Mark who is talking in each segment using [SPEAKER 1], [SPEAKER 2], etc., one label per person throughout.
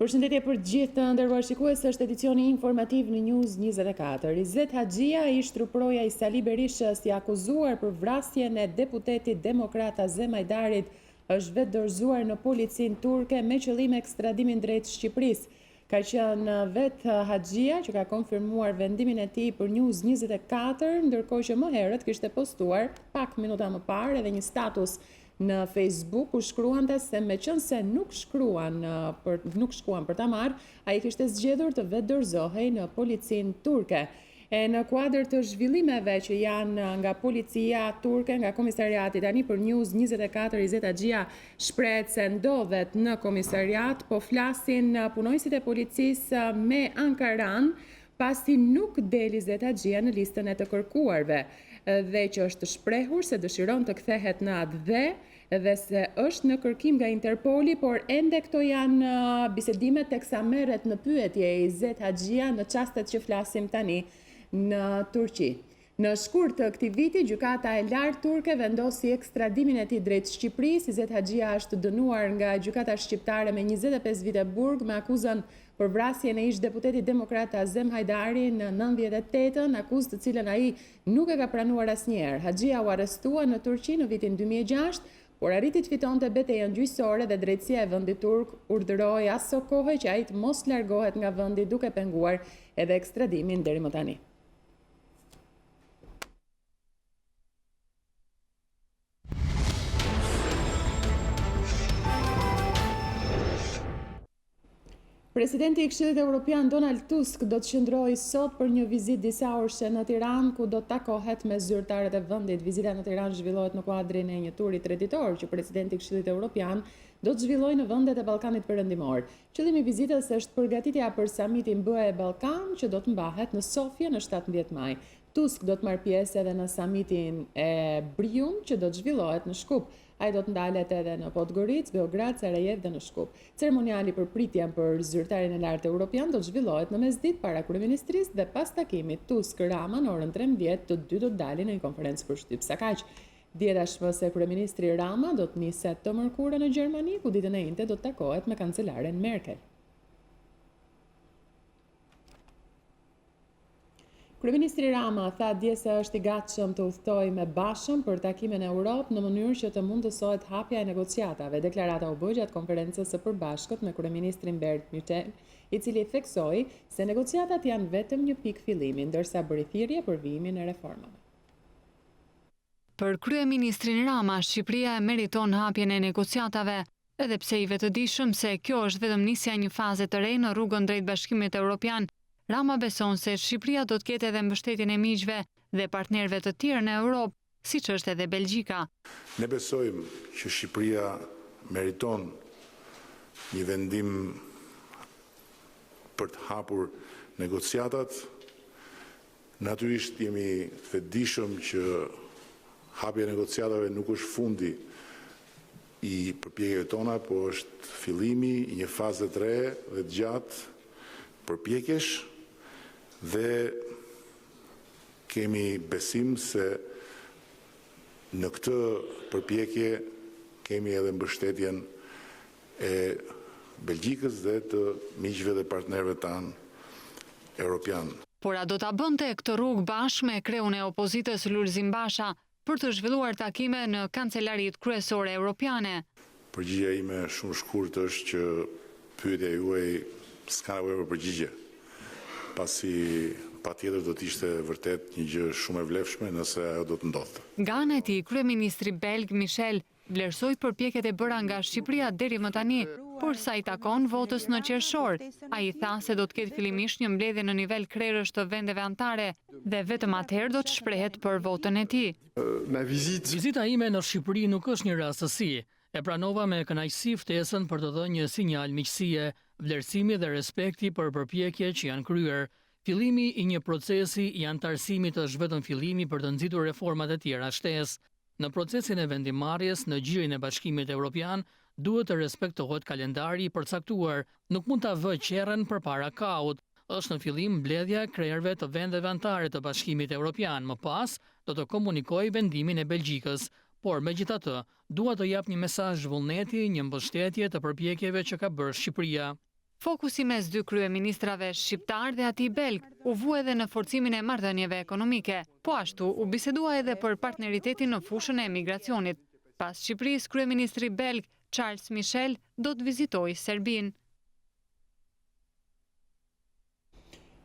[SPEAKER 1] Përshëndetje për gjithë të nderuar shikues, është edicioni informativ në News24. Izet Haxhia, ish truproja i Sali Berishës, i akuzuar për vrasjen e deputetit demokrat Azem Hajdarit, është vetë dorëzuar në policinë turke me qëllim ekstradimin drejt Shqipërisë. Ka qenë vetë Haxhia që ka konfirmuar vendimin e tij për News24, ndërkohë që më herët kishte postuar pak minuta më parë edhe një status në Facebook ku shkruante se meqense nuk shkuan për ta marrë, ai kishte zgjedhur të vetë dorëzohej në policinë turke. Në kuadër të zhvillimeve që janë nga policia turke, nga komisariati tani për News24, Izet Haxhia shprehet se ndodhet në komisariat, po flasin punojësit e policisë me Ankaran, pasi nuk del Izet Haxhia në listën e të kërkuarve, dhe që është shprehur se dëshiron të kthehet në atë dhe se është në kërkim nga Interpoli, por ende këto janë bisedimet teksa merret në pyetje Izet Haxhia në çastet që flasim tani në Turqi. Në shkurt të këtij viti, gjykata e lartë turke vendosi ekstradimin e tij drejt Shqipërisë. Izet Haxhia është dënuar nga gjykata shqiptare me 25 vite burg me akuzën për vrasjen e ish deputetit demokrat Azem Hajdari në 98-ën, akuzë të cilën ai nuk e ka pranuar asnjëherë. Haxhia u arrestua në Turqi në vitin 2006, por arriti të fitonte betejën gjyqësore dhe drejtësia e vendit turk urdhëroi aso kohë që ai të mos largohet nga vendi, duke penguar edhe ekstradimin deri më tani. Presidenti i Këshillit Evropian Donald Tusk do të qëndrojë sot për një vizitë disa orëshe në Tiranë, ku do të takohet me zyrtarët e vendit. Vizita në Tiranë zhvillohet në kuadrin e një turi treditor që presidenti i Këshillit Evropian do të zhvillojë në vendet e Ballkanit Perëndimor. Qëllimi i vizitës është përgatitja për samitin BE-Ballkan që do të mbahet në Sofje në 17 maj. Tusk do të marrë pjesë edhe në samitin e Brium që do të zhvillohet në Shkup. Ai do të ndalet edhe në Podgorica, Beograd, Sarajevo dhe në Shkup. Ceremoniali për pritjen për zyrtarin e lartë evropian do të zhvillohet në mesditë para kryeministrisë dhe pas takimit Tusk-Rama në orën 13 të dy do të dalin në një konferencë për shtyp. Sa kaq, dihet tashmë se kryeministri Rama do të niset të mërkurën në Gjermani, ku ditën e njëjtë do të takohet me kancelaren Merkel. Kryeministri Rama tha dje se është i gatshëm të udhtojë me Bashën për takimin në Europë në mënyrë që të mundësohet hapja e negociatave. Deklarata u bë gjatë konferencës së përbashkët me kryeministrin Bert Michel, i cili theksoi se negociatat janë vetëm një pikë fillimi, ndërsa bëri thirrje për vijimin e reformave.
[SPEAKER 2] Për kryeministrin Rama, Shqipëria e meriton hapjen e negociatave, edhe pse i vetëdijshëm se kjo është vetëm nisja e një faze të re në rrugën drejt Bashkimit Evropian. Rama beson se Shqipëria do të ketë edhe mbështetjen e miqve dhe partnerëve të tjerë në Europë, siç është edhe Belgjika.
[SPEAKER 3] Ne besojmë që Shqipëria meriton një vendim për të hapur negociatat. Natyrisht jemi të vetëdijshëm që hapja e negociatave nuk është fundi i përpjekjeve tona, po është fillimi i një faze të re dhe të gjatë përpjekjesh. Dhe kemi besim se në këtë përpjekje kemi edhe mbështetjen e Belgjikës dhe të miqve dhe partnerëve tanë europian.
[SPEAKER 2] Por a do ta bënte këtë rrugë bashkë me kreun e opozitës Lulzim Basha për të zhvilluar takime në kancelarit kryesore europiane?
[SPEAKER 3] Përgjigjja ime shumë shkurt është që pyetja juaj s'ka nevojë për përgjigje, pasi patjetër do të ishte vërtet një gjë shumë e vlefshme nëse ajo do të ndodhte.
[SPEAKER 2] Nga ana e tij, kryeministri belg Michel vlerësoi përpjekjet e bëra nga Shqipëria deri më tani, por sa i takon votës në qershor, ai tha se do të ketë fillimisht një mbledhje në nivel krerësh të vendeve anëtare dhe vetëm atëherë do të shprehet për votën e tij.
[SPEAKER 4] Vizita ime në Shqipëri nuk është një rastësi. E pranova me kënaqësi ftesën për të dhënë një sinjal miqësie, vlerësimi dhe respekti për përpjekjet që janë kryer. Fillimi i një procesi i antarësimit është vetëm fillimi për të nxitur reformat e tjera shtesë. Në procesin e vendimmarrjes në gjirin e Bashkimit Evropian duhet të respektohet kalendari i përcaktuar, nuk mund ta vë qerrën përpara kaut. Është në fillim mbledhja e krerëve të vendeve anëtare të Bashkimit Evropian, më pas do të komunikojë vendimin e Belgjikës. Por megjithatë, dua të jap një mesazh vullneti, një mbështetje të përpjekjeve që ka bërë Shqipëria.
[SPEAKER 2] Fokusi mes dy kryeministrave shqiptar dhe atij belg u vu edhe në forcimin e marrëdhënieve ekonomike, po ashtu u bisedua edhe për partneritetin në fushën e emigracionit. Pas Shqipërisë, kryeministri belg Charles Michel do të vizitojë Serbinë.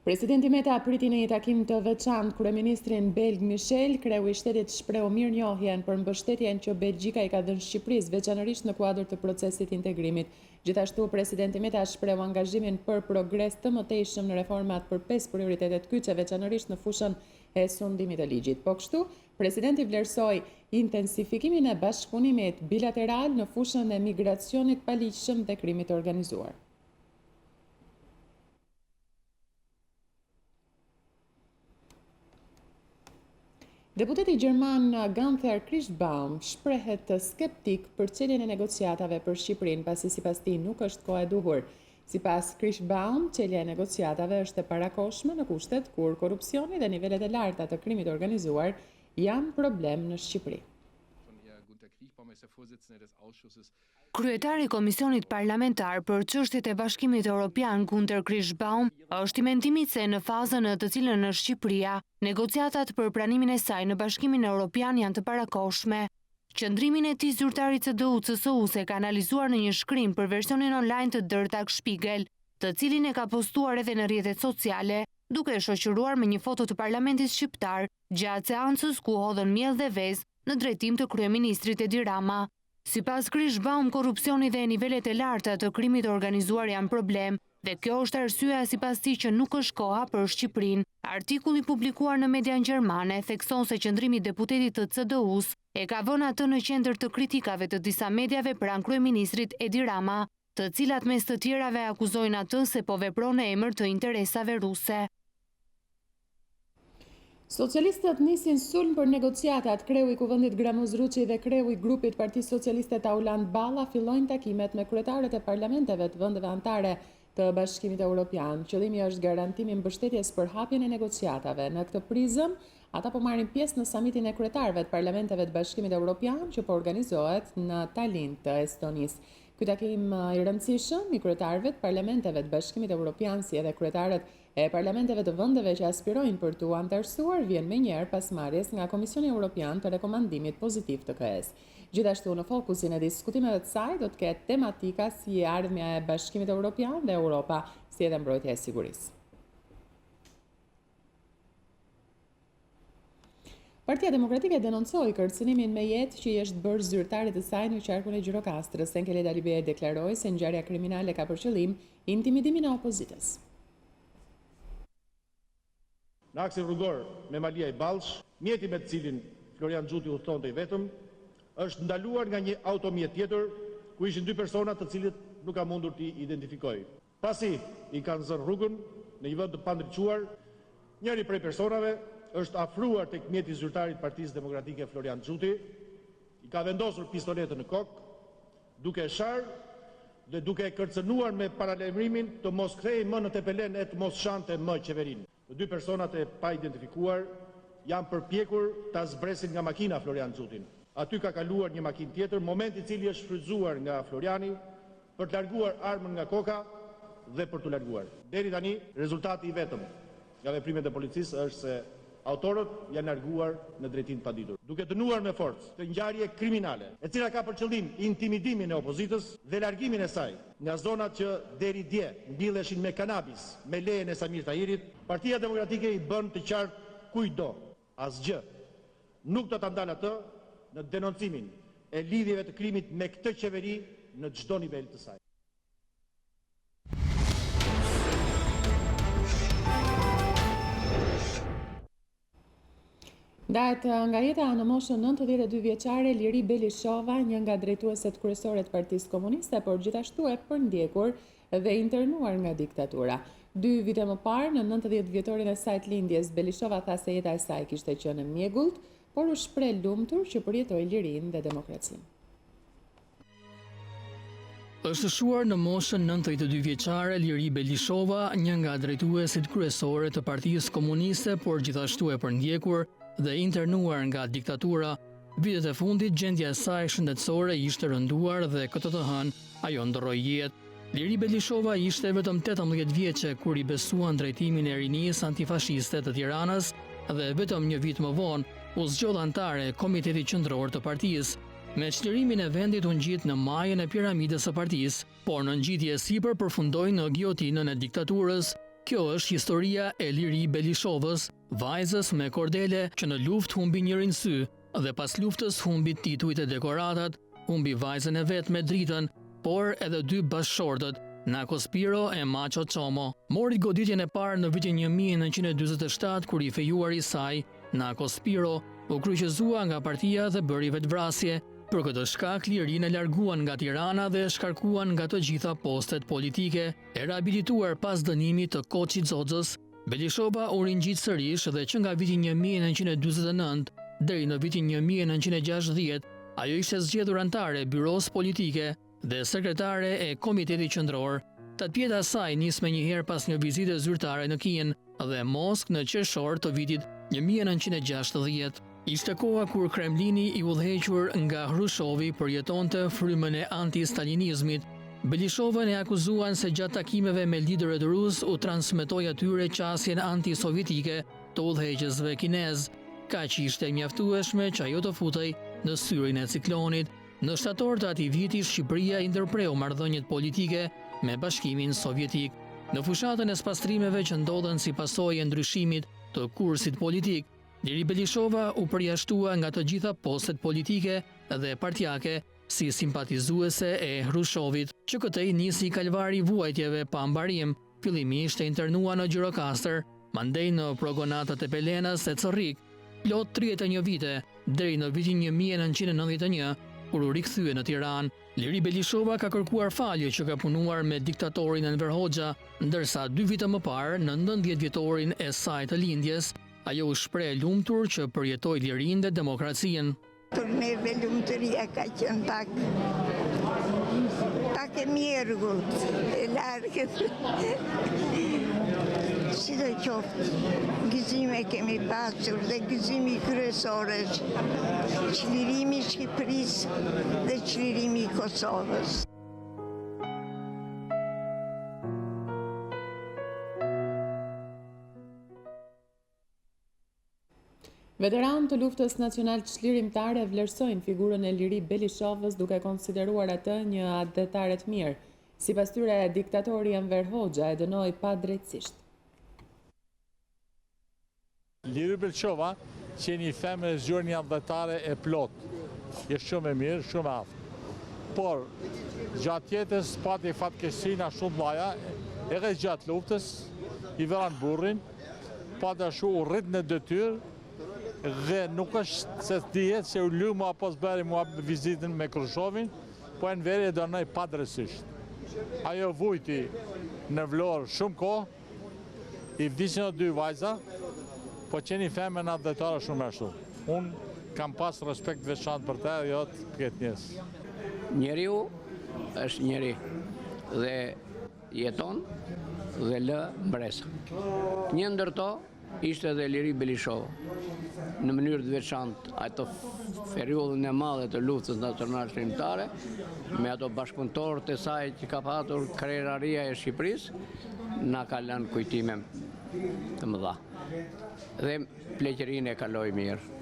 [SPEAKER 1] Presidenti Meta priti në një takim të veçantë kryeministrin belg Michel, kreu i shtetit shpreu mirënjohjen për mbështetjen që Belgjika i ka dhënë Shqipërisë, veçanërisht në kuadër të procesit integrimit. Gjithashtu, presidenti Meta shpreu angazhimin për progres të mëtejshëm në reformat për 5 prioritetet kyçe, veçanërisht në fushën e sundimit të ligjit. Po kështu, presidenti vlerësoi intensifikimin e bashkëpunimit bilateral në fushën e migracionit paligjshëm dhe krimit të organizuar. Deputeti gjerman Gunther Kirschbaum shprehet skeptik për çeljen e negociatave për Shqipërinë, pasi sipas tij nuk është koha e duhur. Sipas Kirschbaum, çelja e negociatave është e parakohshme në kushtet kur korrupsioni dhe nivelet e larta të krimit të organizuar janë problem në Shqipëri.
[SPEAKER 5] Kryetari i Komisionit Parlamentar për Çështjet e Bashkimit Evropian, Gunther Kirschbaum, është i mendimit se në fazën në të cilën është Shqipëria, negociatat për pranimin e saj në Bashkimin Evropian janë të parakohshme. Qëndrimin e tij zyrtarit CDU-CSU ka analizuar në një shkrim për versionin online të Der Tagesspiegel, të cilin e ka postuar edhe në rrjetet sociale, duke e shoqëruar me një foto të parlamentit shqiptar gjatë seancës ku hodhën miell dhe vezë në drejtim të kryeministrit Edi Rama. Sipas Kirschbaum, korrupsioni dhe nivelet e larta të krimit të organizuar janë problem, dhe kjo është arsyeja sipas tij që nuk është koha për Shqipërinë. Artikulli publikuar në median gjermane thekson se qëndrimi i deputetit të CDU-s e ka vënë atë në qendër të kritikave të disa mediave pranë kryeministrit Edi Rama, të cilat mes të tjerave akuzojnë atë se po vepron në emër të interesave ruse.
[SPEAKER 1] Socialistët nisin sulm për negociatat. Kreu i Kuvendit Gramuz Ruçi dhe kreu i grupit Partisë Socialiste Tauland Balla fillojnë takimet me kryetarët e parlamenteve të vendeve anëtare të Bashkimit Evropian. Qëllimi është garantimi i mbështetjes për hapjen e negociatave. Në këtë prizëm, ata po marrin pjesë në samitin e kryetarëve të parlamenteve të Bashkimit Evropian që po organizohet në Tallinn të Estonisë. Ky takim i rëndësishëm i kryetarëve të parlamenteve të Bashkimit Evropian si edhe kryetarët e parlamenteve të vendeve që aspirojnë për t'u anëtarësuar vjen menjëherë pas marrjes nga Komisioni Evropian të rekomandimit pozitiv të KS. Gjithashtu në fokusin e diskutimeve të saj do të ketë tematika si ardhmja e Bashkimit Evropian dhe Europa, si edhe mbrojtja e sigurisë. Partia Demokratike denoncoi kërcënimin me jetë që i është bërë zyrtarit të saj në qarkun e Gjirokastrës. Enkele Dalibe deklaroi se ngjarja kriminale ka për qëllim intimidimin e opozitës.
[SPEAKER 6] Në aksin rrugor me Malia i Ballsh, mjeti me të cilin Florian Xhuti udhtonte i vetëm, është ndaluar nga një automjet tjetër ku ishin 2 persona të cilët nuk ka mundur t'i identifikojë. Pasi i kanë zënë rrugën në një vend të pandriçuar, njëri prej personave është afruar tek mjeti zyrtarit Partisë Demokratike Florian Xhuti, i ka vendosur pistoletën në kokë, duke e sharë dhe duke e kërcënuar me paralajmërimin të mos kthehej më në tepelen e të mos shante më qeverinë. Të 2 personat e pa identifikuar janë përpjekur ta zbresin nga makina Florian Xhutin. Aty ka kaluar një makinë tjetër, moment i cili është shfrytzuar nga Floriani për të larguar armën nga koka dhe për t'u larguar. Deri tani, rezultati i vetëm nga veprimet e policisë është se autorët janë larguar në drejtim të paditur, duke dënuar me forcë të ngjarje kriminale, e cila ka për qëllim intimidimin e opozitës dhe largimin e saj nga zonat që deri dje mbilleshin me kanabis, me lejen e Samir Tahirit. Partia Demokratike i bën të qartë kujdo, asgjë nuk do ta ndalë atë në denoncimin e lidhjeve të krimit me këtë qeveri në çdo nivel të saj.
[SPEAKER 1] Ndahet nga jeta në moshën 92 vjeçare Liri Belishova, një nga drejtueset kryesore të Partisë Komuniste, por gjithashtu e përndjekur dhe internuar nga diktatura. 2 vite më parë, në 90 vjetorin e saj të lindjes, Belishova tha se jeta e saj kishte qenë e mjegullt, por u shpreh lumtur që përjetoi lirinë dhe demokracinë.
[SPEAKER 4] Është shuar në moshën 92 vjeçare Liri Belishova, një nga drejtuesit kryesore të Partisë Komuniste, por gjithashtu e përndjekur dhe internuar nga diktatura. Vitet e fundit gjendja e saj shëndetësore ishte rënduar dhe këtë të hënë ajo ndroi jetë. Liri Belishova ishte vetëm 18 vjeçe kur i besuan drejtimin e rinisë antifashiste të Tiranës dhe vetëm një vit më vonë u zgjodh antare e Komiteti Qendror të partisë. Me çlirimin e vendit u ngjit në majën e piramidës së partisë, por në ngjitje sipër përfundoi në giotinën e diktaturës. Kjo është historia e Liri Belishovës, vajzës me kordele që në luftë humbi njërin sy dhe pas luftës humbi titujt e dekoratat, humbi vajzën e vet me dritën, por edhe dy bashkëshortët, Nako Spiro e Macho Çomo. Mori goditjen e parë në vitin 1947 kur i fejuari saj, Nako Spiro u kryqëzua nga partia dhe bëri vetvrasje. Për këtë shkak Lirin e larguan nga Tirana dhe e shkarkuan nga të gjitha postet politike. E rehabilituar pas dënimit të Koçit Xoxhës, Belishova u ringjit sërish dhe që nga viti 1949 deri në vitin 1960 ajo ishte zgjedhur antare e byros politike dhe sekretare e Komitetit Qendror. Tatpjeta e saj nis me njëherë pas një vizite zyrtare në Kinë dhe Moskë në qershor të vitit 1960. Ishte koha kur Kremlini i udhëhequr nga Hrushovi përjetonte frymën e anti-stalinizmit. Belishovën e akuzuan se gjatë takimeve me liderët rus u transmetoi atyre qasjen anti-sovjetike të udhëheqësve kinez. Kaq ishte mjaftueshme që ajo të futej në syrin e ciklonit. Në shtator të atij viti Shqipëria i ndërpreu marrëdhëniet politike me Bashkimin Sovjetik. Në fushatën e spastrimeve që ndodhen si pasojë e ndryshimit të kursit politik, Liri Belishova u përjashtua nga të gjitha postet politike dhe partijake si simpatizuese e Hrushovit, që këtej nisi kalvari vuajtjeve pa mbarim. Fillimisht e internua në Gjirokastër, mandej në progonatat e Pelenës e Corrik, plot 31 vite, deri në vitin 1991, kur u rikthye në Tiranë. Liri Belishova ka kërkuar falje që ka punuar me diktatorin Enver Hoxha, ndërsa 2 vite më parë, në 19 vjetorin e saj të lindjes, ajo u shpreh lumtur që përjetoi lirinë dhe demokracinë.
[SPEAKER 7] Për neve lumëtëria ka qenë pak e mjergut, e largët. Si do qoftë, gëzime kemi pasur dhe gëzimi kryesor është çlirimi i Shqipërisë dhe çlirimi i Kosovës.
[SPEAKER 1] Veteranë të luftës nacional çlirimtare vlerësojnë figurën e Liri Belishovës duke konsideruar atë një adhetare të mirë. Sipas tyre, diktatori Enver Hoxha e dënoi padrejtësisht.
[SPEAKER 8] Liri Belishova që një femër e zgjuar një adhetare e plot. Je shumë e mirë, shumë e aftë. Por gjatë jetës pati fatkeqësina shumë të mëdha, edhe gjatë luftës i vëran burrin, pati ashtu u rrit në detyrë. Dhe nuk është se dihet se u lumë apo s'bëri mua vizitën me Khrushovin, po e në veri e dënoi padrejtësisht. Ajo vujti në Vlorë shumë kohë, i vdisin të 2 vajza, po qeni femër në adhetare shumë ashtu. Unë kam pas respekt veçantë për te dhe jo të këtë njës.
[SPEAKER 9] Njeriu është njeri dhe jeton dhe lë mbresa. Një ndër to ishte edhe Liri Belishova. Në mënyrë të veçantë ato periudhën e madhe të luftës nacionale çlirimtare, me ato bashkëpunëtorët e saj që ka patur kreraria e Shqipërisë, na ka lënë kujtime të mëdha. Dhe pleqërinë e kaloi mirë.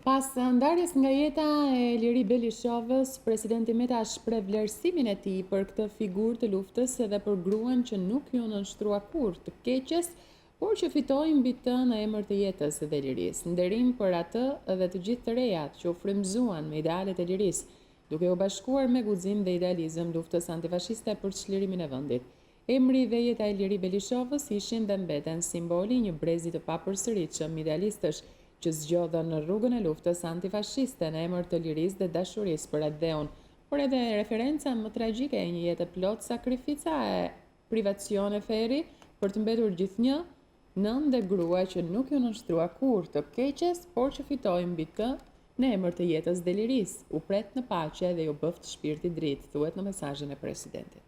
[SPEAKER 1] Pas ndarjes nga jeta e Liri Belishovës, presidenti Meta shpreh vlerësimin e tij për këtë figurë të luftës edhe për gruan që nuk ju nënshtrua kurrë të keqes, por që fitoi mbi të në emër të jetës dhe lirisë. Nderim për atë dhe të gjithë të rejat që u frymëzuan me idealet e lirisë, duke u bashkuar me guxim dhe idealizëm luftës antifashiste për çlirimin e vendit. Emri dhe jeta e Liri Belishovës ishin dhe mbeten simboli një brezi të papërsëritshëm idealistësh që zgjodhen në rrugën e luftës antifashiste në emër të lirisë dhe dashurisë për atë dheun, por edhe referenca më tragjike e një jetë plot sakrifica e privacione feri për të mbetur gjithnjë, nën dhe grua që nuk ju nënshtrua kurrë të keqes, por që fitoi mbi të në emër të jetës dhe lirisë, u pret në paqe dhe ju bëft shpirti dritë, thuhet në mesazhin e presidentit.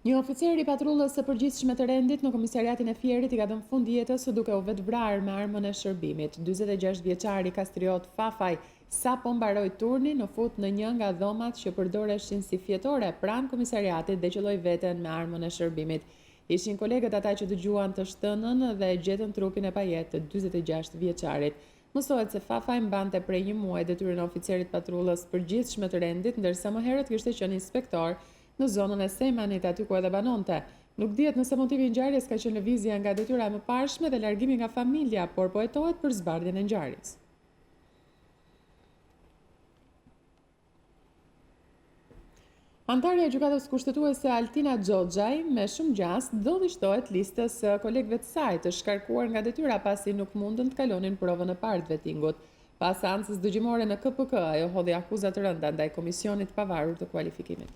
[SPEAKER 1] Një oficer i patrullës së përgjithshme të rendit në komisariatin e Fierit i ka dhënë fund jetës duke u vetvrarë me armën e shërbimit. 46 vjeçari kastriot Fafaj sapo mbaroi turnin në fut në një nga dhomat që përdoreshin si fjetore pranë komisariatit dhe qelloi veten me armën e shërbimit. Ishin kolegët ata që dëgjuan të shtënën dhe gjetën trupin e pajet të 46 vjeçarit. Mësohet se Fafaj mbante prej një muaji detyrën e oficerit patrullës përgjithshme të rendit, ndërsa më herët kishte qenë inspektor në zonën e Sejmanit, aty ku edhe banonte. Nuk dihet nëse motivi i ngjarjes ka qenë lëvizja nga detyra e mëparshme dhe largimi nga familja, por po hetohet për zbardhjen e ngjarjes. Antarja e gjykatës kushtetuese Altina Xhoxhaj me shumë gjast do vishtohet listës së kolegëve të saj të shkarkuar nga detyra pasi nuk mundën të kalonin provën e parë të vettingut. Pas seancës dëgjimore në KPK, ajo hodhi akuza të rënda ndaj komisionit pavarur të kualifikimit.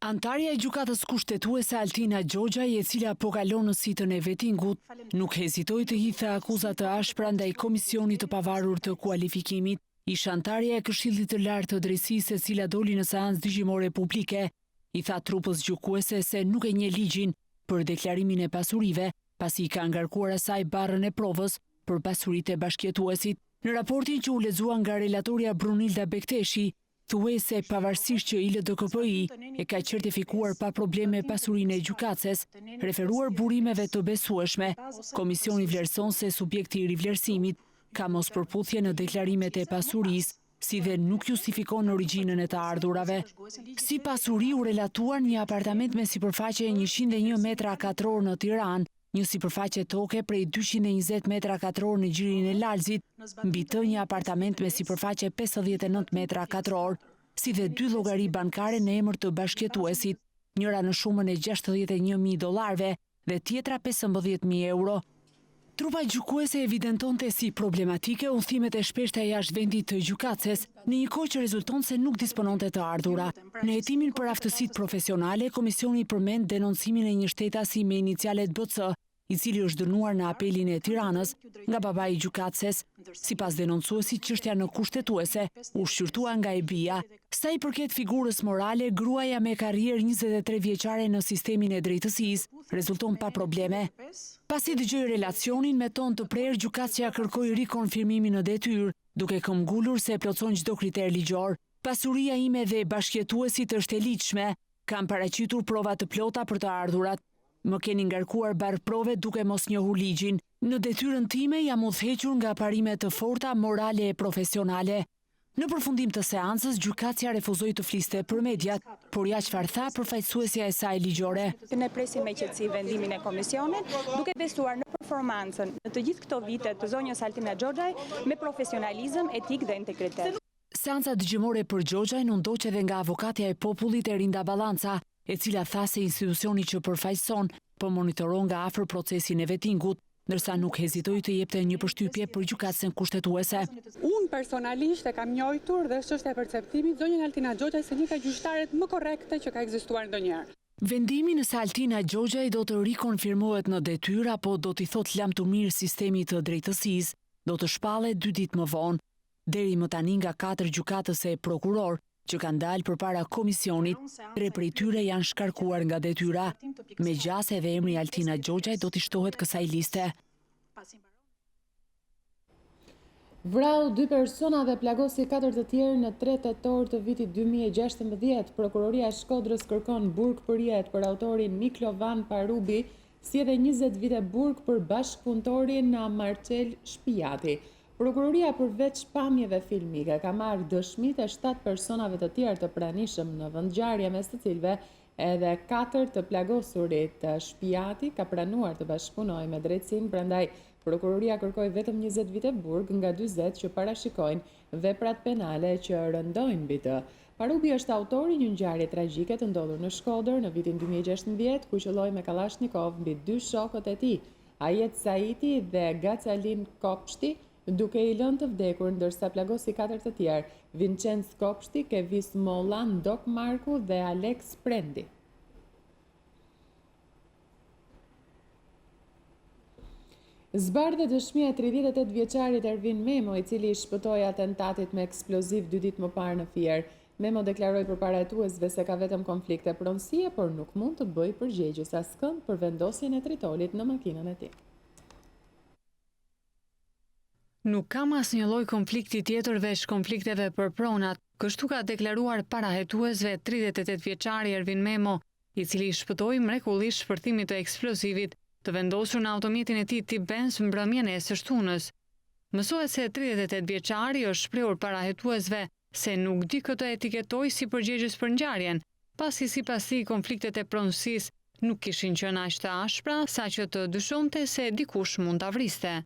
[SPEAKER 10] Antarja e gjykatës kushtetuese Altina Xhoxhaj, e cila po kalon në sitën e vettingut, nuk hezitoi të hidhte akuza të ashpra ndaj komisionit të pavarur të kualifikimit. Ish antarja e Këshillit të Lartë të Drejtësisë, e cila doli në seancë dëgjimore publike, i tha trupës gjykuese se nuk e njeh ligjin për deklarimin e pasurive, pasi i ka ngarkuar asaj barrën e provës për pasuritë e bashkëjetuesit. Në raportin që u lexua nga relatoria Brunilda Bekteshi, thuaj se pavarësisht që ILDKPI e ka certifikuar pa probleme pasurinë e gjykatës, referuar burimeve të besueshme, komisioni vlerëson se subjekti i rivlerësimit ka mos përputhje në deklarimet e pasurisë, si dhe nuk justifikon origjinën e të ardhurave. Si pasuri u relatuar një apartament me sipërfaqe 101 metra katror në Tiranë, një sipërfaqe toke prej 220 metra katror në Gjirin e Lalzit, mbi të një apartament me sipërfaqe 59 metra katror, si dhe 2 llogari bankare në emër të bashkëjetuesit, njëra në shumën e $61.000 dhe tjetra 15.000 euro. Trupa gjykuese evidentonte si problematike udhëtimet e shpeshta jashtë vendit të gjykatës, në një kohë që rezulton se nuk dispononte të ardhura. Në hetimin për aftësitë profesionale, komisioni përmend denoncimin e një shtetasi me inicialet BC, i cili është dënuar në apelin e Tiranës nga babai i gjykatës. Sipas denoncuesit, çështja në kushtetuese u shqyrtua nga e bija. Sa i përket figurës morale, gruaja me karrierë 23 vjeçare në sistemin e drejtësisë rezulton pa probleme. Pasi dëgjoi relacionin me ton të prerë, gjykatësia kërkoi rikonfirmimin në detyrë, duke këmbgulur se plotson çdo kriter ligjor. Pasuria ime dhe bashkëjetuesit është e ligjshme, kam paraqitur prova të plota për të ardhurat. Më keni ngarkuar barë prove duke mos njohur ligjin. Në detyrën time jam udhëhequr nga parime të forta morale e profesionale. Në përfundim të seancës, gjykatësia refuzoi të fliste për mediat, por ja çfarë tha përfaqësuesja e saj ligjore.
[SPEAKER 11] Ne presim me qetësi vendimin e komisionit, duke besuar në performancën në të gjithë këto vite të zonjës Altina Xhoxhaj me profesionalizëm, etik dhe integritet.
[SPEAKER 10] Seanca dëgjimore për Xhoxhaj u ndoq edhe nga avokatja e popullit Erinda Ballanca, e cila tha se institucioni që përfaqëson po monitoron nga afër procesin e vettingut, ndërsa nuk hezitoi të jepte një përshtypje për gjykatën kushtetuese.
[SPEAKER 12] Unë personalisht e kam njohur dhe është çështja e perceptimit zonjën Altina Xhoxhaj se një nga gjyqtarët më korrekte që ka ekzistuar ndonjëherë.
[SPEAKER 10] Vendimi nëse Altina Xhoxhaj do të rikonfirmohet në detyrë apo do t'i thotë lam të mirë sistemit të drejtësisë, do të shpallet 2 ditë më vonë. Deri më tani nga 4 gjykatës e prokuror që kanë dalë përpara komisionit, 3 prej tyre janë shkarkuar nga detyra. Megjithëse edhe emri Altina Xhoxhaj do t'i shtohet kësaj liste.
[SPEAKER 1] Vrau 2 persona dhe plagosi 4 të tjerë në 3 tetor të vitit 2016. Prokuroria e Shkodrës kërkon burg për jetë për autorin Miklovan Parubi, si edhe 20 vite burg për bashkëpunëtorin Marcel Shpijati. Prokuroria përveç pamjeve filmike ka marrë dëshmitë e 7 personave të tjerë të pranishëm në vendngjarje, mes të cilëve edhe 4 të plagosurit. Shpijati ka pranuar të bashkëpunojë me drejtësinë, prandaj prokuroria kërkoi vetëm 20 vite burg nga 40 që parashikojnë veprat penale që rëndojnë mbi të. Parubi është autori një ngjarje tragjike të ndodhur në Shkodër në vitin 2016, ku qelloi me Kalashnikov mbi 2 shokët e tij, Ajet Saiti dhe Gacalin Kopshti, duke i lënë të vdekur, ndërsa plagosi 4 të tjerë, Vincenc Kopshti, Kevis Mollan, Dok Marku dhe Alex Prendi. Zbardhe dëshmia e 38 vjeçarit Ervin Memo, i cili shpëtoi atentatit me eksploziv 2 ditë më parë në Fier. Memo deklaroi përpara hetuesve se ka vetëm konflikte pronësie, por nuk mund të bëjë përgjegjës askënd për vendosjen e tritolit në makinën e tij.
[SPEAKER 2] Nuk kam asnjë lloj konflikti tjetër veç konflikteve për pronat, kështu ka deklaruar para hetuesve 38 vjeçari Ervin Memo, i cili shpëtoi mrekullisht shpërthimit të eksplozivit të vendosur në automjetin e tij tip Benz mbrëmjen e së shtunës. Mësohet se 38 vjeçari është shprehur para hetuesve se nuk di këtë etiketoj si përgjegjës për ngjarjen, pasi sipas tij konfliktet e pronësisë nuk kishin qenë aq të ashpra saqë të dyshonte se dikush mund ta vriste.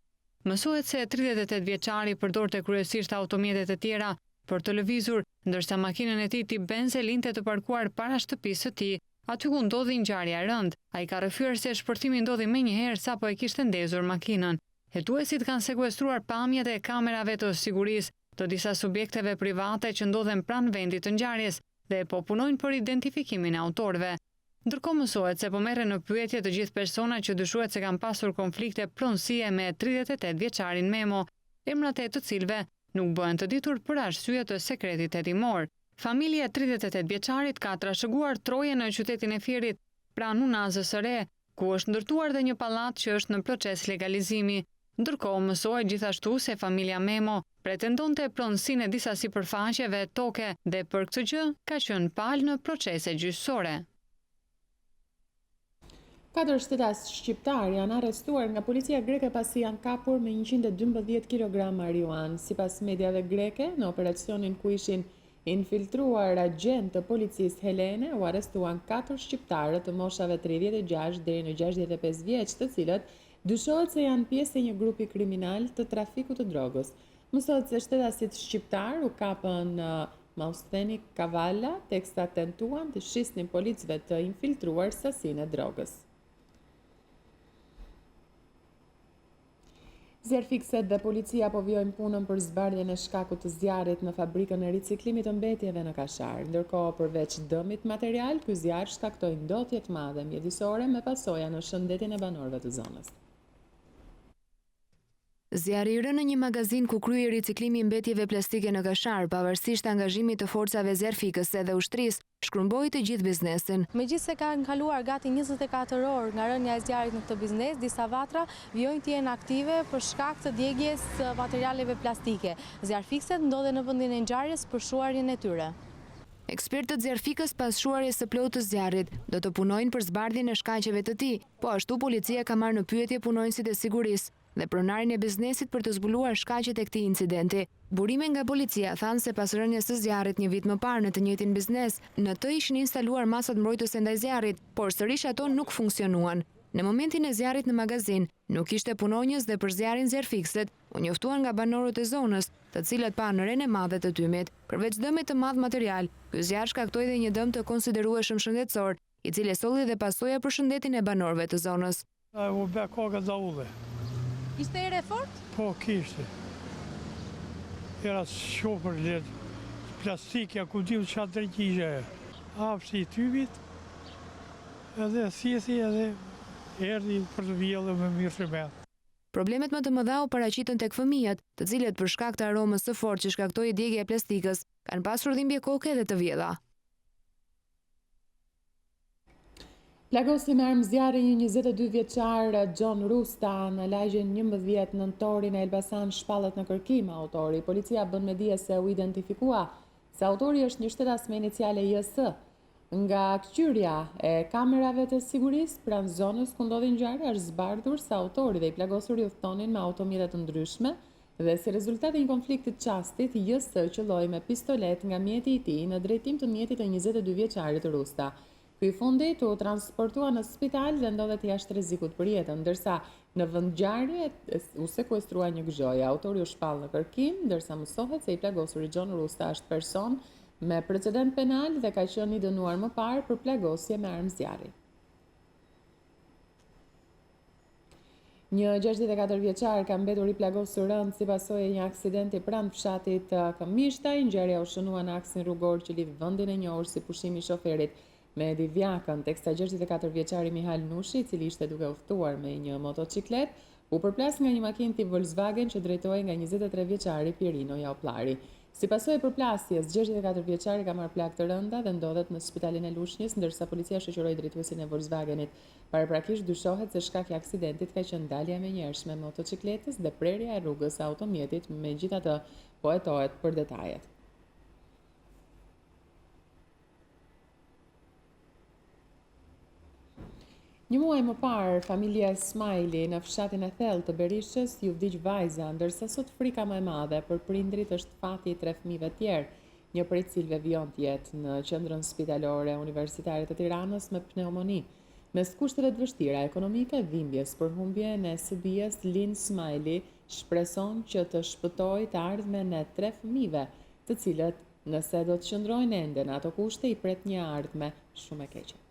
[SPEAKER 2] Mësohet se 38 vjeçari përdorte kryesisht automjetet e tjera për të lëvizur, ndërsa makinën e tij tip Benz e linte të parkuar para shtëpisë së tij, aty ku ndodhi ngjarja e rënd. Ai ka rrëfyer se shpërthimi ndodhi menjëherë sapo e kishte ndezur makinën. Hetuesit kanë sekuestruar pamjet e kamerave të sigurisë të disa subjekteve private që ndodhen pranë vendit të ngjarjes dhe po punojnë për identifikimin e autorëve. Ndërkohë mësohet se po merren në pyetje të gjithë persona që dyshohet se kanë pasur konflikte pronësie me 38 vjeçarin Memo, emrat e të cilëve nuk bëhen të ditur për arsye të sekretit hetimor. Familja e 38 vjeçarit ka trashëguar troje në qytetin e Fierit, pranë Unazës së Re, ku është ndërtuar dhe një pallat që është në proces legalizimi. Ndërkohë mësohet gjithashtu se familja Memo pretendonte pronësinë e disa sipërfaqeve toke dhe për këtë gjë ka qenë palë në procese gjyqësore.
[SPEAKER 1] 4 shtetas shqiptar janë arrestuar nga policia greke pasi janë kapur me 112 kg marijuanë. Sipas mediave greke, në operacionin ku ishin infiltruar agent të policisë helene, u arrestuan 4 shqiptarë të moshave 36 deri në 65 vjeç, të cilët dyshohet se janë pjesë e një grupi kriminal të trafikut të drogës. Mësohet se shtetasit shqiptar u kapën Maustheni Kavalla, teksa tentuan të shisnin policëve të infiltruar sasinë e drogës. Zjarfikset dhe policia po vjojnë punën për zbardhjen e shkakut të zjarrit në fabrikën e riciklimit të mbetjeve në Kashar. Ndërkohë, përveç dëmit material, ky zjarr shkaktoi ndotje të mëdha mjedisore me pasoja në shëndetin e banorëve të zonës.
[SPEAKER 5] Zjarri i rënë në një magazin ku kryhej riciklimi i mbetjeve plastike në Kashar, pavarësisht angazhimit të forcave zjarfikëse dhe ushtrisë, shkrumboi të gjithë biznesin.
[SPEAKER 13] Megjithse kanë kaluar gati 24 orë nga rënja e zjarrit në këtë biznes, disa vatra vjojnë të jenë aktive për shkak të djegjes së materialeve plastike. Zjarfikëset ndodhen në vendin e ngjarjes për shuarjen e tyre.
[SPEAKER 5] Ekspertët zjarfikës pas shuarjes së plotë të zjarrit do të punojnë për zbardhjen e shkaqeve të tij, po ashtu policia ka marrë në pyetje punonjësit e sigurisë dhe pronarin e biznesit për të zbuluar shkaqet e këtij incidenti. Burime nga policia thanë se pas rënjes së zjarrit një vit më parë në të njëjtin biznes, në të ishin instaluar masat mbrojtëse ndaj zjarrit, por sërish ato nuk funksionuan. Në momentin e zjarrit në magazin, nuk ishte punonjës dhe për zjarrin zjarfikëset u njoftuan nga banorët e zonës, të cilët panë rënë e madhe të tymit. Përveç dëmit të madh material, ky zjarr shkaktoi edhe një dëm të konsiderueshëm shëndetësor, i cili solli dhe pasoja për shëndetin e banorëve të zonës.
[SPEAKER 14] U bë koka daulle.
[SPEAKER 13] Ishte ere fort?
[SPEAKER 14] Po, kishte. Era shopër led plastikja ku diu çfarë drejtije. Hapsi i tymit, edhe thjesi edhe erdhi për të vjellë me mirëshmend.
[SPEAKER 5] Problemet më të mëdha u paraqitën tek fëmijët, të cilët për shkak të aromës së fortë që shkaktoi djegja e plastikës, kanë pasur dhimbje koke dhe të vjella.
[SPEAKER 1] Plagosi me armë zjarri një 22 vjeçar John Rusta në lagjen 11 nëntorin e Elbasan shpallet në kërkim autori. Policia bën me dije se u identifikua se autori është një shtetas me iniciale JS. Nga këqyrja e kamerave të sigurisë pranë zonës ku ndodhi ngjarja është zbardhur se autori dhe i plagosur i udhtonin me automjete të ndryshme dhe si rezultat e një konflikti të çastit, JS qëlloi me pistolet nga mjeti i tij në drejtim të mjetit të 22 vjeçarit Rusta. Ky fundit u transportua në spital dhe ndodhet jashtë rrezikut për jetën, ndërsa në vend ngjarje u sekuestrua një gëzhoj. Autori u shpall në kërkim, ndërsa mësohet se i plagosuri John Rusta është person me precedent penal dhe ka qenë i dënuar më parë për plagosje me armë zjarri. Një 64 vjeçar ka mbetur i plagosur rënd si pasojë e një aksidenti pranë fshatit Këmishtaj. Ngjarja u shënua në aksin rrugor që lidh vendin e njohur si pushimi i shoferit me Divjakën, teksa 64 vjeçari Mihal Nushi, i cili ishte duke udhëtuar me një motociklet, u përplas nga një makinë tip Volkswagen që drejtohej nga 23 vjeçari Pirino Jauplari. Si pasojë e përplasjes, 64 vjeçari ka marrë plagë të rënda dhe ndodhet në spitalin e Lushnjës, ndërsa policia shoqëroi drejtuesin e Volkswagenit. Paraprakisht dyshohet se shkaki i aksidentit ka qenë dalja e menjëhershme e motocikletës dhe prerja e rrugës së automjetit, megjithatë po hetohet për detajet. Një muaj më parë, familja Smajli në fshatin e thellë të Berishës ju vdiq vajza, ndërsa sot frika më e madhe për prindrit është fati i 3 fëmijëve tjerë, një prej cilëve vijon të jetë në qendrën spitalore universitare të Tiranës me pneumoni. Mes kushteve të vështira ekonomike, dhimbjes për humbjen e së-bijës, Lin Smajli shpreson që të shpëtojë të ardhmen e 3 fëmijëve, të cilët, nëse do të qëndrojnë ende në ato kushte, i pret një ardhme shumë e keqe.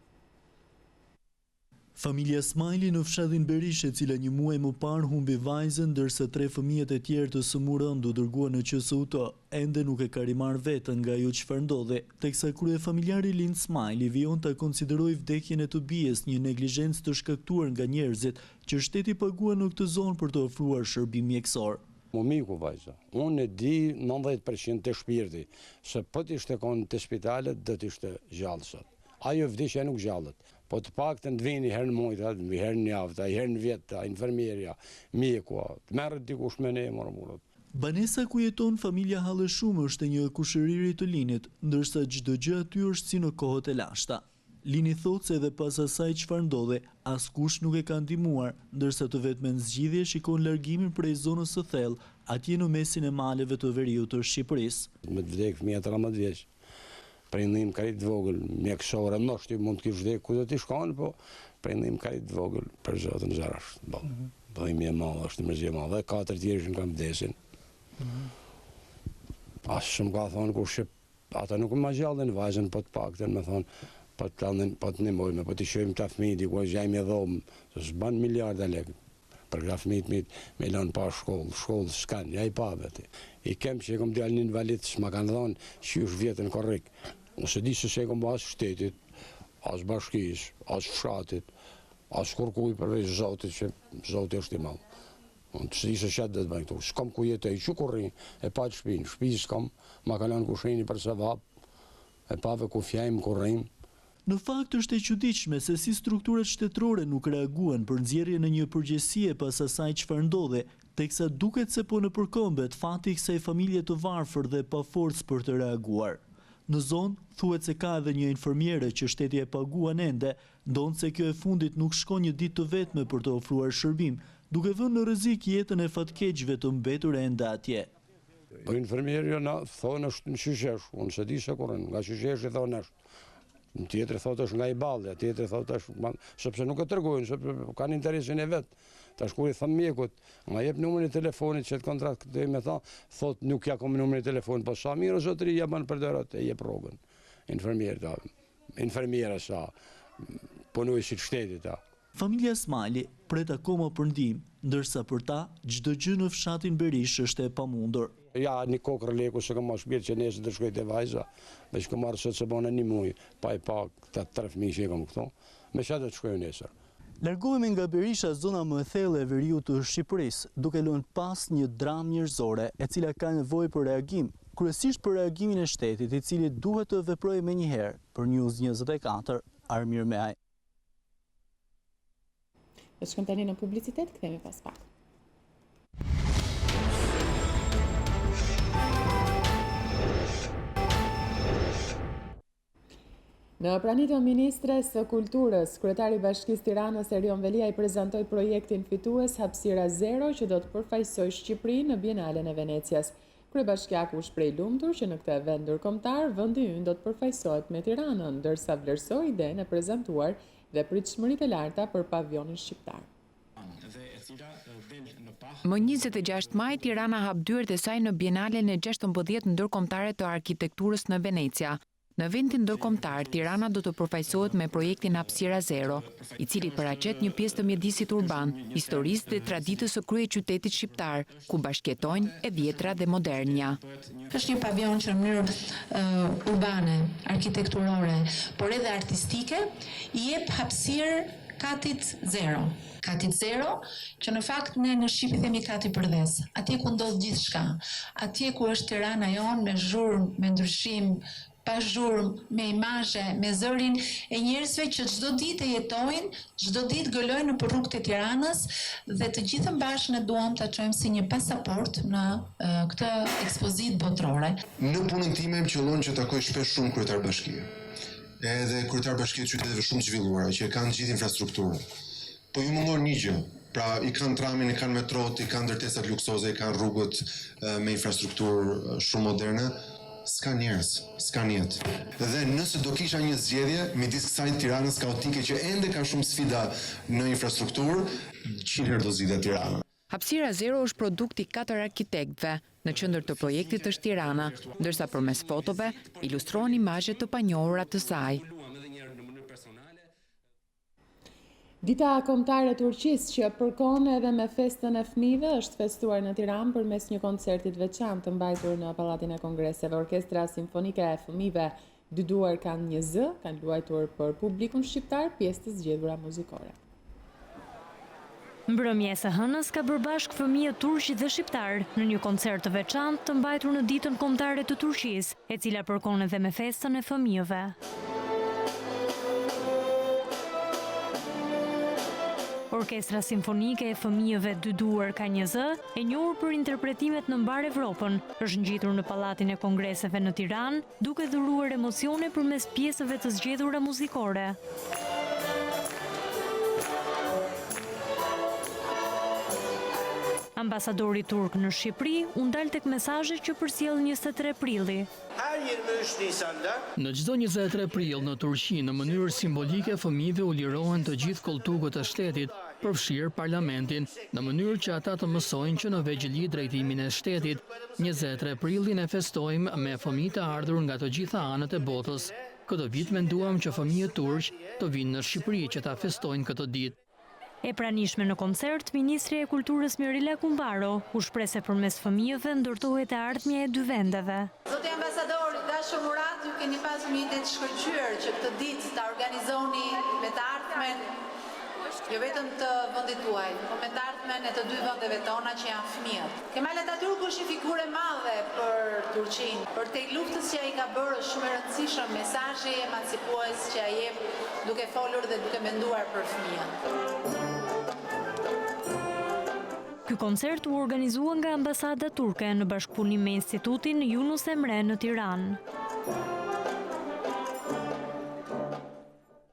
[SPEAKER 15] Familja Smajli në fshatin Berishë, e cila një muaj më parë humbi vajzën, ndërsa 3 fëmijët e tjerë të sëmurën u dërguan në QSUT, ende nuk e ka rimar vetën nga ajo çfarë ndodhi, teksa kryefamiljari Lind Smajli vijon ta konsideroi vdekjen e të bijes një neglizhencë të shkaktuar nga njerëzit që shteti paguan në këtë zonë për të ofruar shërbim mjekësor.
[SPEAKER 16] Mu miku vajza, unë e di 90% të shpirti, se po t'ishte konë të spitalet, dhe t'ishte gjallë sot. Ajo vdekja nuk gjallët, po të pak të ndvini herë në mujta, herë në javta, herë në vjetë, infermierja, mjekua, të merët dikush me ne e morë.
[SPEAKER 15] Banesa ku jeton familja Halleshumë është një kushëriri të Linit, ndërsa çdo gjë aty është si në kohët e lashta. Lini thotë se edhe pas asaj çfarë ndodhi, askush nuk e ka ndihmuar, ndërsa të vetmen zgjidhje shikon largimin prej zonës së thellë, atje në mesin e maleve të veriut të Shqipërisë.
[SPEAKER 16] Me të vdek fëmija 13 vjeç. Prendim karit vogël, mjekësore, nështë mund të kish vdek ku do t'i shkonë, po prendim karit vogël për zotën zarash. Bëjmë e madhe, është një mërzje madhe, 4 tjerë që në kam vdesin. Asë shumë ka thonë kur shqip, ata nuk më gjallën vajzën, po të pakten me thonë, po të nimojme, po t'i shojmë ta fëmijë, dikuaj gjajmë e dhomë, se s'ban miliarda lekë. Për këta fëmijët me lanë pa shkollë s'kanë, ja i pa veti. I kem që e kom djallë një invalid, s'ma kanë thonë që është vjetën korrik. Nëse di se e kom asë shtetit, asë bashkis, asë fshatit, asë kurkuj përveç zotit, që zotit është i malë. Nëse di se qatë dhe të bëjnë këtu, s'kom ku jetëj, që kurri, e pa të shpinë, shpijë s'kom, ma ka lanë kushini për se vapë, e pave ku fjajmë, kurrim.
[SPEAKER 15] Në fakt është e çuditshme se si strukturat shtetërore nuk reaguan për nxjerrjen e një përgjegjësie pas asaj çfarë ndodhi, teksa duket se po në përkombet fati i kësaj familje të varfër dhe pa forcë për të reaguar. Në zonë thuhet se ka edhe një infermiere që shteti e paguan ende, ndonse kjo e fundit nuk shkon një ditë të vetme për të ofruar shërbim, duke vënë në rrezik jetën e fatkeqëve të mbetur ende atje.
[SPEAKER 16] Po infermierja na thonë është në Qyqesh, unë se di se kurrën, nga Qyqesh i thonë është. Në tjetëri thotë është nga i balja, tjetëri thotë është, sepse nuk e tërgojnë, sepse kanë interesin e vetë. Ta shkur i thëmë mjekut, nga jep numërin e telefonit që të kontrakt këtë me tha, thotë nuk ja kom numërin e telefonit, po sa mirë o zotëri ja banë për dërat e jep rogën. Infermiera sa, punuj si të shtetit ta.
[SPEAKER 15] Familja Smajli pret akoma për ndihmë, ndërsa për ta çdo gjë në fshatin Berish është e pamundur.
[SPEAKER 16] Ja, një kokër leku se kam shpirë që nesër të shkoj të vajza, veç kam marrë sot se bëna një muj, pa i pa këta 3 fëmijë që i kam këto, me që të shkoj nesër.
[SPEAKER 15] Largohemi nga Berisha, zona më e thellë e veriut të Shqipërisë, duke lënë pas një dramë njerëzore, e cila ka nevojë për reagim, kryesisht për reagimin e shtetit, i cili duhet të veprojë menjëherë. Për News24, Armir Meaj.
[SPEAKER 1] Ne shkojmë tani në publicitet, kthehemi pas pak. Në praninë të Ministres së Kulturës, kryetari i Bashkisë Tiranës Erion Velia i prezantoi projektin fitues Hapësira Zero që do të përfaqësojë Shqipërinë në Bienalen e Venecias. Kryebashkiaku u shpreh lumtur që në këtë event ndërkombëtar vendi ynë do të përfaqësohet me Tiranën, ndërsa vlerësoi idenë e prezantuar dhe pritshmëritë e larta për pavionin shqiptar.
[SPEAKER 17] Më 26 maj, Tirana hap dyert e saj në Bienalen e 16 ndërkombëtare të arkitekturës në Venecia. Në eventin ndërkombëtar, Tirana do të përfaqësohet me projektin Hapësira Zero, i cili paraqet një pjesë të mjedisit urban, historisë dhe traditës së kryeqytetit shqiptar, ku bashkëjetojnë e vjetra dhe modernja.
[SPEAKER 18] Është një pavion që në mënyrë urbane, arkitekturore, por edhe artistike, i jep hapësirë katit zero. Katit zero, që në fakt ne në Shqipi themi kati përdes. Atje ku ndodh gjithçka. Atje ku është Tirana jon me zhurmë, me ndryshim, pa zhurmë, me imazhe, me zërin e njerëzve që çdo ditë jetojnë, çdo ditë gëlojnë nëpër rrugët e Tiranës dhe të gjithë bashkë ne duam ta çojmë si një pasaport në këtë ekspozitë botërore.
[SPEAKER 19] Në punën time më qëllon që takoj shpesh shumë kryetar bashkie. Edhe kryetar bashkie të qyteteve shumë të zhvilluara që kanë gjithë infrastrukturën. Po ju mungon një gjë. Pra, i kanë tramin, i kanë metrot, i kanë ndërtesat luksoze, i kanë rrugët me infrastrukturë shumë moderne. S'ka njerëz, s'ka jetë. Dhe nëse do kisha një zgjedhje midis kësaj Tiranës kaotike që ende ka shumë sfida në infrastrukturë, 100 herë do zgjidhja Tirana.
[SPEAKER 17] Hapësira Zero është produkt i 4 arkitektëve. Në qendër të projektit është Tirana, ndërsa përmes fotove ilustrohen imazhe të panjohura të saj.
[SPEAKER 1] Dita kombëtare e Turqisë që përkon edhe me festën e fëmijëve është festuar në Tiranë përmes një koncerti të veçantë të mbajtur në Pallatin e Kongreseve. Orkestra Simfonike e Fëmijëve Dy Duar kanë një zë, kanë luajtur për publikun shqiptar pjesë të zgjedhura muzikore.
[SPEAKER 20] Mbrëmja e së hënës ka bërë bashkë fëmijë turq dhe shqiptar në një koncert të veçantë të mbajtur në ditën kombëtare të Turqisë, e cila përkon edhe me festën e fëmijëve. Orkestra Simfonike e Fëmijëve Dy Duar ka një zë, e njohur për interpretimet në mbar Evropën, është ngjitur në Pallatin e Kongreseve në Tiranë, duke dhuruar emocione përmes pjesëve të zgjedhura muzikore. Ambasadori turk në Shqipëri u ndal tek mesazhet që përsjell 23 prilli.
[SPEAKER 4] Në çdo 23 prill në Turqi, në mënyrë simbolike fëmijëve u lirohen të gjithë koltukët e shtetit, përfshirë parlamentin, në mënyrë që ata të mësojnë që në vegjëli drejtimin e shtetit. 23 prillin e festojmë me fëmijë të ardhur nga të gjitha anët e botës. Këtë vit menduam që fëmijët turq të vinë në Shqipëri që ta festojnë këtë ditë.
[SPEAKER 20] E pranishme në koncert, Ministri e Kulturës Mirela Kumbaro u shpreh se përmes fëmijëve ndërtohet e ardhmja e dy vendeve.
[SPEAKER 21] Zoti ambasador, dashur Murat, ju keni pasur një ide të shkëlqyer që këtë ditë ta organizoni me të ardhmen jo vetëm të vendit tuaj, por me të ardhmen e të dy vendeve tona që janë fëmijët. Kemal Atatürk është një figurë e madhe për Turqinë, për te luftës që ai ka bërë është shumë e rëndësishëm mesazhi emancipues që ai jep duke folur dhe duke menduar për fëmijët.
[SPEAKER 20] Ky koncert u organizua nga ambasada turke në bashkëpunim me Institutin Yunus Emre në Tiranë.